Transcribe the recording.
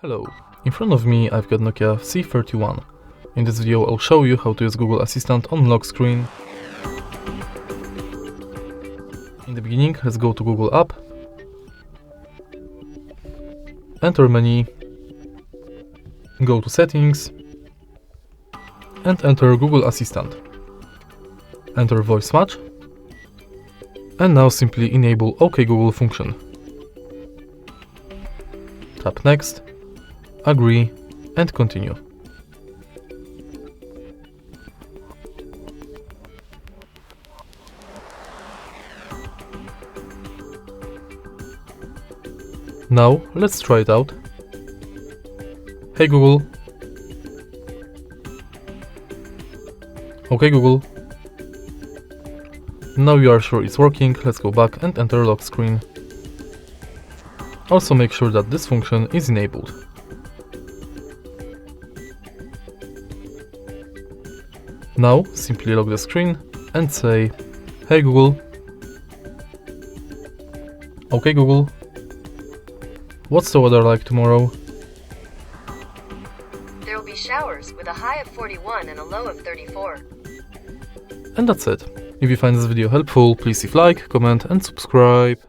Hello, in front of me I've got Nokia C31. In this video I'll show you how to use Google Assistant on lock screen. In the beginning, let's go to Google app, enter menu, go to settings and enter Google Assistant. Enter voice match and now simply enable OK Google function. Tap next, agree and continue. Now let's try it out. Hey Google. Okay Google. Now you are sure it's working, let's go back and enter lock screen. Also make sure that this function is enabled. Now simply lock the screen and say, hey Google. Okay Google. What's the weather like tomorrow? There will be showers with a high of 41 and a low of 34. And that's it. If you find this video helpful, please leave like, comment and subscribe.